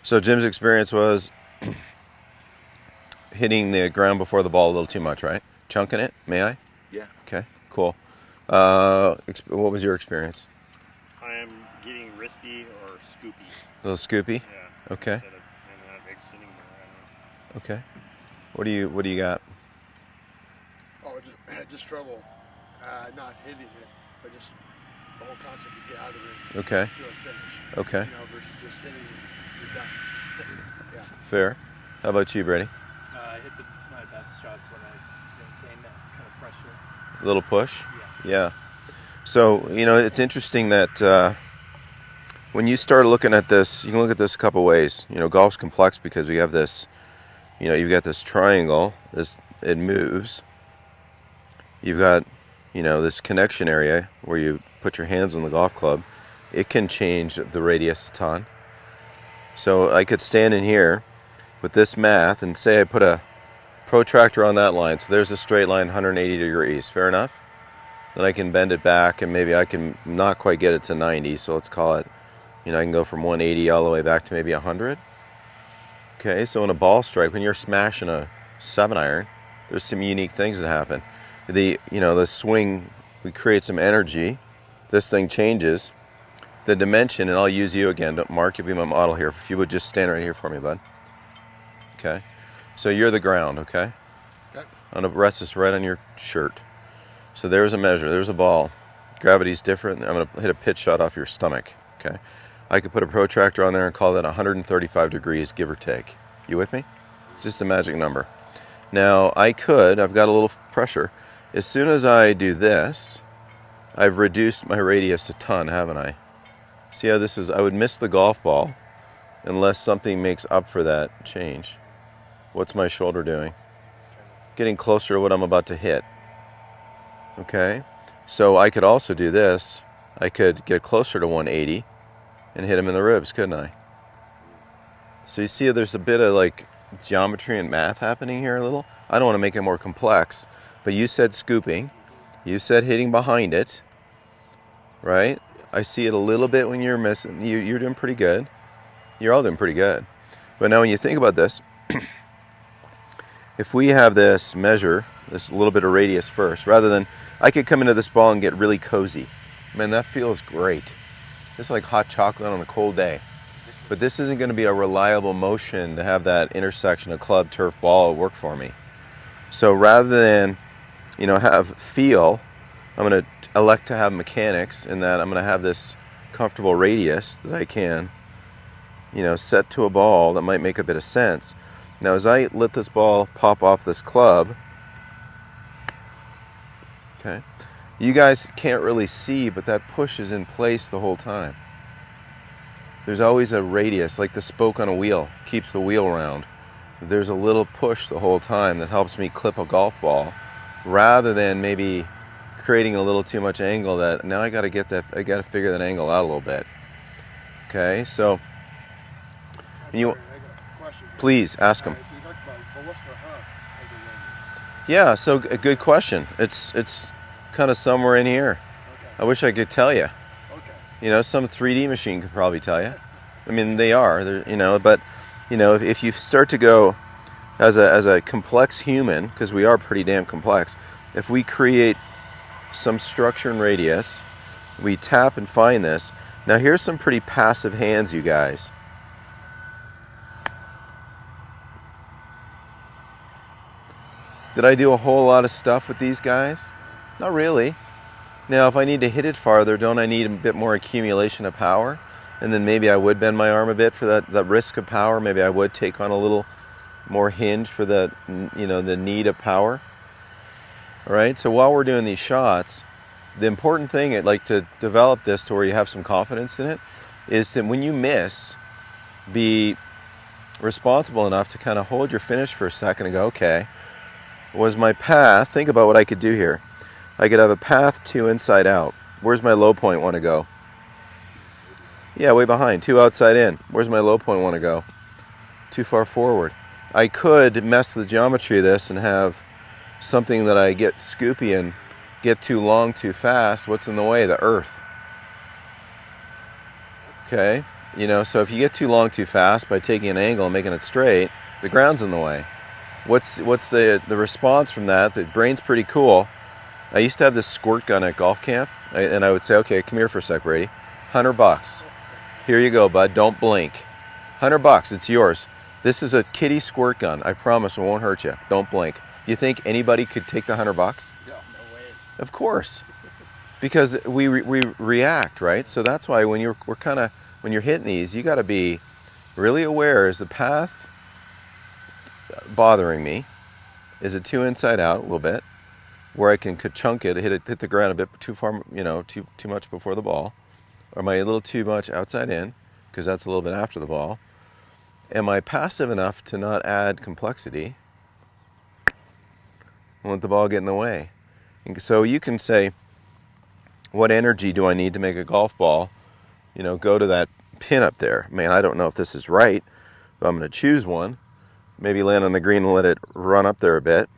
So Jim's experience was hitting the ground before the ball a little too much, right? Chunking it, may I? Yeah. Okay, cool. What was your experience? I am getting wristy or scoopy. A little scoopy? Yeah. Okay. Instead of, and I'm extending more. Okay. What do you got? Oh, just trouble not hitting it, but just the whole concept of get out of it. Okay. To a finish. Okay. You know, versus just hitting you're done. Yeah. Fair. How about you, Brady? I hit my best shots when I maintain that kind of pressure. A little push? Yeah. Yeah. So, you know, it's interesting that when you start looking at this, you can look at this a couple ways. You know, golf's complex because we have this, you know, you've got this triangle, it moves. You've got, you know, this connection area where you put your hands on the golf club. It can change the radius a ton. So I could stand in here with this math and say I put a protractor on that line. So there's a straight line 180 degrees. Fair enough? Then I can bend it back and maybe I can not quite get it to 90. So let's call it, you know, I can go from 180 all the way back to maybe 100. Okay, so in a ball strike, when you're smashing a 7-iron, there's some unique things that happen. The swing, we create some energy. This thing changes. The dimension, and I'll use you again. Mark, you'll be my model here. If you would just stand right here for me, bud. Okay. So you're the ground, okay? Okay. I'm going to rest this right on your shirt. So there's a measure. There's a ball. Gravity's different. I'm going to hit a pitch shot off your stomach, okay? I could put a protractor on there and call that 135 degrees, give or take. You with me? It's just a magic number. Now, I've got a little pressure. As soon as I do this, I've reduced my radius a ton, haven't I? See how this is? I would miss the golf ball unless something makes up for that change. What's my shoulder doing? Getting closer to what I'm about to hit. Okay? So I could also do this. I could get closer to 180 and hit him in the ribs, couldn't I? So you see there's a bit of like geometry and math happening here a little. I don't want to make it more complex, but you said scooping. You said hitting behind it, right? I see it a little bit when you're missing. You're doing pretty good. You're all doing pretty good. But now when you think about this, if we have this measure, this little bit of radius first, rather than, I could come into this ball and get really cozy. Man, that feels great. It's like hot chocolate on a cold day. But this isn't going to be a reliable motion to have that intersection of club, turf, ball work for me. So rather than, have feel, I'm going to elect to have mechanics in that I'm going to have this comfortable radius that I can, set to a ball that might make a bit of sense. Now, as I let this ball pop off this club, okay, you guys can't really see, but that push is in place the whole time. There's always a radius, like the spoke on a wheel, keeps the wheel round. There's a little push the whole time that helps me clip a golf ball, rather than maybe creating a little too much angle that now I got to figure that angle out a little bit. Okay, so please ask them. So you talked about, but what's the radius? Yeah, so a good question. It's kind of somewhere in here. Okay. I wish I could tell you. Okay. Some 3D machine could probably tell you. I mean, they are. But if you start to go as a complex human, because we are pretty damn complex, if we create some structure and radius, we tap and find this. Now here's some pretty passive hands, you guys. Did I do a whole lot of stuff with these guys? Not really. Now, if I need to hit it farther, don't I need a bit more accumulation of power? And then maybe I would bend my arm a bit for that risk of power. Maybe I would take on a little more hinge for the need of power. All right, so while we're doing these shots, the important thing, I'd like to develop this to where you have some confidence in it, is that when you miss, be responsible enough to kind of hold your finish for a second and go, okay, was my path, think about what I could do here. I could have a path 2 inside out. Where's my low point want to go? Yeah, way behind. 2 outside in. Where's my low point want to go? Too far forward. I could mess the geometry of this and have something that I get scoopy and get too long too fast. What's in the way? The earth. Okay. You know, so if you get too long too fast by taking an angle and making it straight, the ground's in the way. What's the response from that? The brain's pretty cool. I used to have this squirt gun at golf camp, and I would say, okay, come here for a sec, Brady. $100. Here you go, bud. Don't blink. $100. It's yours. This is a kiddie squirt gun. I promise it won't hurt you. Don't blink. Do you think anybody could take the $100? No way. Of course, because we react, right? So that's why when you're hitting these, you got to be really aware. Is the path bothering me? Is it too inside out a little bit, where I can chunk it, hit the ground a bit too far, you know, too much before the ball, or am I a little too much outside in, because that's a little bit after the ball? Am I passive enough to not add complexity and let the ball get in the way? And so you can say, what energy do I need to make a golf ball? You know, go to that pin up there. Man, I don't know if this is right, but I'm going to choose one. Maybe land on the green and let it run up there a bit.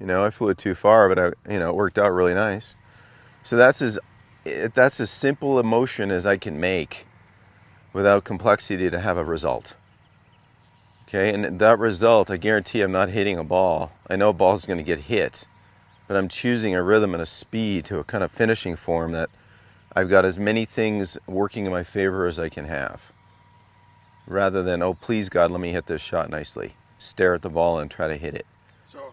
You know, I flew it too far, but it worked out really nice. So that's as simple a motion as I can make without complexity to have a result. Okay, and that result, I guarantee I'm not hitting a ball. I know a ball's going to get hit, but I'm choosing a rhythm and a speed to a kind of finishing form that I've got as many things working in my favor as I can have. Rather than, oh, please God, let me hit this shot nicely. Stare at the ball and try to hit it. So,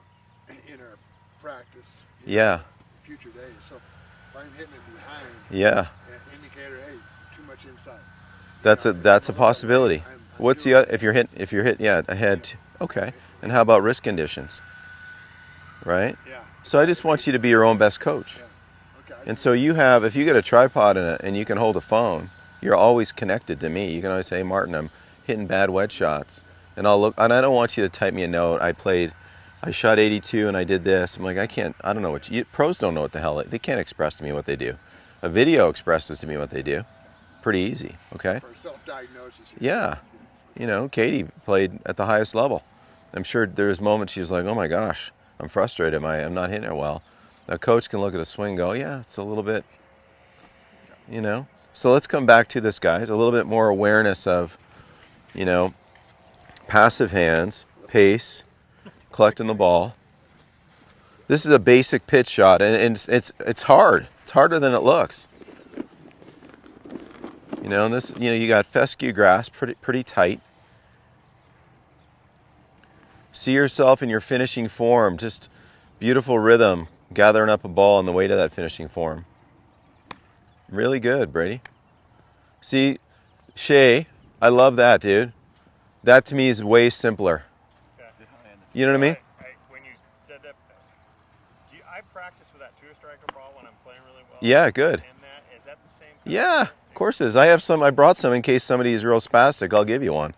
in our practice, yeah, future days, so if I'm hitting it behind, yeah, an indicator, hey, too much inside. that's a possibility. What's the if you're hit yeah ahead? Okay, and how about wrist conditions? Right. Yeah. So I just want you to be your own best coach. Yeah. Okay. And so if you get a tripod and you can hold a phone, you're always connected to me. You can always say, hey, Martin, I'm hitting bad wedge shots, and I'll look. And I don't want you to type me a note. I shot 82 and I did this. I'm like, I don't know pros don't know what the hell they can't express to me what they do. A video expresses to me what they do. Pretty easy. Okay. For self-diagnosis. Yeah. You know, Katie played at the highest level. I'm sure there's moments she's like, oh my gosh, I'm frustrated. I'm not hitting it well. A coach can look at a swing and go, yeah, it's a little bit, you know. So let's come back to this, guys. A little bit more awareness of, you know, passive hands, pace, collecting the ball. This is a basic pitch shot, and it's hard. It's harder than it looks. You know, and this, you got fescue grass, pretty tight. See yourself in your finishing form, just beautiful rhythm, gathering up a ball on the way to that finishing form. Really good, Brady. See, Shay, I love that, dude. That to me is way simpler. Okay. You know what I mean? When you said that, I practice with that two-striker ball when I'm playing really well. Yeah, good. And is that the same? Yeah, of course it is. I brought some in case somebody's real spastic. I'll give you one.